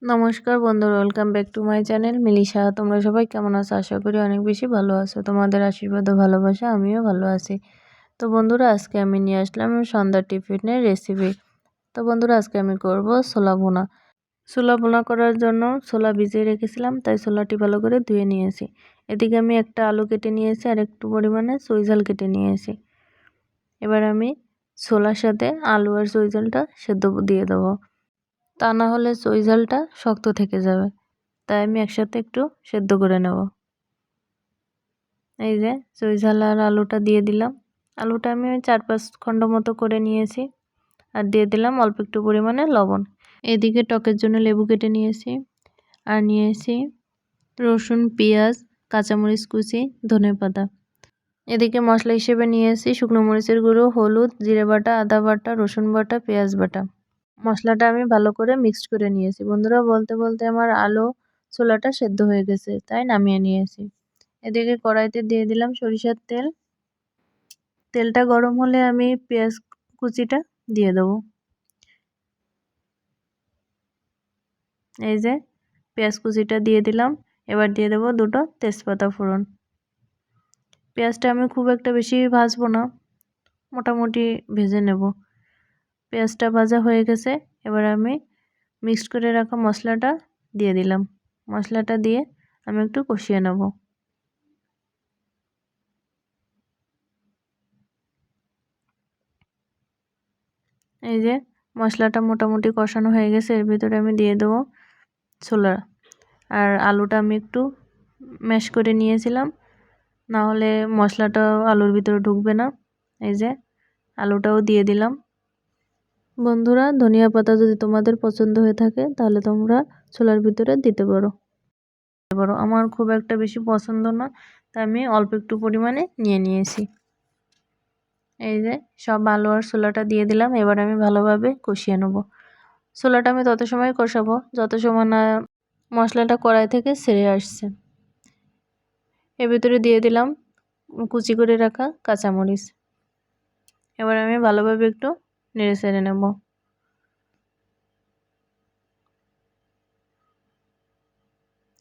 নমস্কার বন্ধুরা, welcome back to my channel Milisha. তোমরা সবাই কেমন আছো? আশা করি অনেক বেশি ভালো আছো। তোমাদের আশীর্বাদ ও ভালোবাসা আমিও ভালো আছি। তো বন্ধুরা, আজকে আমি নিয়ে আসলাম সন্ধ্যার টিফিনের রেসিপি। তো বন্ধুরা, আজকে আমি করব ছোলা ভুনা। ছোলা ভুনা করার জন্য ছোলা ভিজিয়ে রেখেছিলাম, তাই ছোলাটি ভালো করে ধুয়ে নিয়েছি। এদিকে আমি একটা আলু কেটে নিয়েছি আর একটু পরিমাণে চুইঝাল কেটে নিয়েছি। এবার আমি ছোলার সাথে আলু আর চুইঝালটা সেদ্ধ দিয়ে দেবো, তা না হলে চুইঝালটা শক্ত থেকে যাবে। তাই আমি একসাথে একটু সেদ্ধ করে নেব। এই যে চুইঝাল আর আলুটা দিয়ে দিলাম। আলুটা আমি 4-5 খণ্ড মতো করে নিয়েছি আর দিয়ে দিলাম অল্প একটু পরিমাণে লবণ। এদিকে টকের জন্য লেবু কেটে নিয়েছি আর নিয়েছি রসুন, পেঁয়াজ, কাঁচামরিচ কুচি, ধনেপাতা। এদিকে মশলা হিসেবে নিয়েছি শুকনো মরিচের গুঁড়ো, হলুদ, জিরে বাটা, আদা বাটা, রসুন বাটা, পেঁয়াজ বাটা। মশলাটা আমি ভালো করে মিক্সড করে নিয়েছি। বন্ধুরা, বলতে বলতে আমার আলু ছোলাটা সেদ্ধ হয়ে গেছে, তাই নামিয়ে নিয়েছি। এদিকে কড়াইতে দিয়ে দিলাম সরিষার তেল। তেলটা গরম হলে আমি পেঁয়াজ কুচিটা দিয়ে দেবো। এই যে পেঁয়াজ কুচিটা দিয়ে দিলাম। এবার দিয়ে দেবো 2টো তেজপাতা ফোড়ন। পেঁয়াজটা আমি খুব একটা বেশি ভাজবো না, মোটামুটি ভেজে নেব। পেঁয়াজটা ভাজা হয়ে গেছে, এবার আমি মিক্সড করে রাখা মশলাটা দিয়ে দিলাম। মশলাটা দিয়ে আমি একটু কষিয়ে নেব। এই যে মশলাটা মোটামুটি কষানো হয়ে গেছে, এর ভিতরে আমি দিয়ে দেবো ছোলা আর আলুটা। আমি একটু ম্যাশ করে নিয়েছিলাম, না হলে মশলাটা আলুর ভিতরে ঢুকবে না। এই যে আলুটাও দিয়ে দিলাম। বন্ধুরা, ধনিয়া পাতা যদি তোমাদের পছন্দ হয়ে থাকে তাহলে তোমরা ছোলার ভিতরে দিতে পারো। আমার খুব একটা বেশি পছন্দ না, তাই আমি অল্প একটু পরিমাণে নিয়েছি। এই যে সব আলু আর ছোলাটা দিয়ে দিলাম। এবার আমি ভালোভাবে কষিয়ে নেব। ছোলাটা আমি তত সময় কষাবো যত সময় না মশলাটা কড়াই থেকে ছেড়ে আসছে। এর ভিতরে দিয়ে দিলাম কুচি করে রাখা কাঁচামরিচ। এবার আমি ভালোভাবে একটু নেড়ে চেড়ে নেব।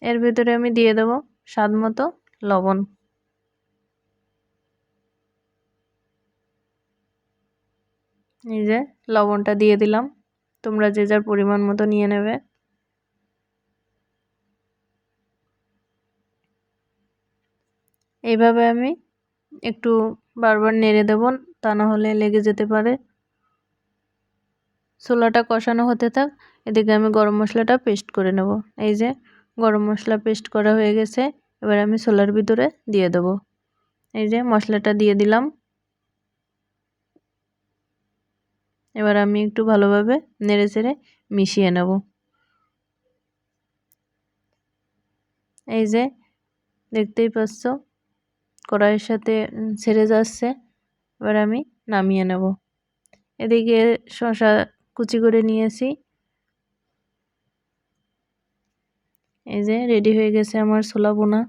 এর ভিতরে আমি দিয়ে দেবো স্বাদ মতো লবণ। এই যে লবণটা দিয়ে দিলাম, তোমরা যে যার পরিমাণ মতো নিয়ে নেবে। এইভাবে আমি একটু বারবার নেড়ে দেব, তা না হলে লেগে যেতে পারে। ছোলাটা কষানো হতে থাক, এদিকে আমি গরম মশলাটা পেস্ট করে নেব। এই যে গরম মশলা পেস্ট করা হয়ে গেছে, এবার আমি ছোলার ভিতরে দিয়ে দেব। এই যে মশলাটা দিয়ে দিলাম। এবার আমি একটু ভালোভাবে নেড়ে চেড়ে মিশিয়ে নেব। এই যে দেখতেই পাচ্ছ কড়াইয়ের সাথে ছেড়ে যাচ্ছে। এবার আমি নামিয়ে নেব। এদিকে শসা কুচি করে নিয়েছি। এই যে রেডি হয়ে গেছে আমার ছোলা ভুনা।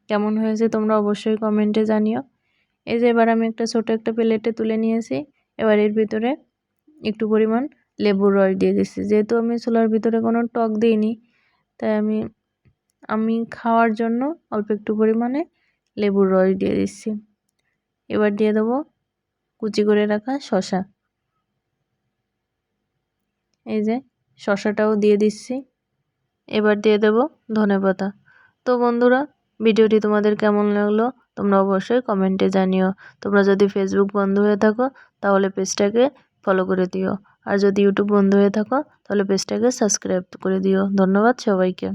কেমন হয়েছে তোমরা অবশ্যই কমেন্টে জানিও। এই যে এবার আমি একটা ছোট একটা প্লেটে তুলে নিয়েছি। এবার এর ভিতরে একটু পরিমাণ লেবুর রস দিয়ে দিচ্ছি। যেহেতু আমি ছোলার ভিতরে কোনো টক দিইনি, তাই আমি খাওয়ার জন্য অল্প একটু পরিমাণে লেবুর রস দিয়ে দিচ্ছি। এবার দিয়ে দেবো কুচি করে রাখা শসা। এই যে শসাটাও দিয়ে দিচ্ছি। এবার দিয়ে দেবো ধনেপাতা। তো বন্ধুরা, ভিডিওটি তোমাদের কেমন লাগলো তোমরা অবশ্যই কমেন্টে জানিও। তোমরা যদি ফেসবুক বন্ধু হয়ে থাকো তাহলে পেজটাকে ফলো করে দিও, আর যদি ইউটিউব বন্ধু হয়ে থাকো তাহলে পেজটাকে সাবস্ক্রাইব করে দিও। ধন্যবাদ সবাইকে।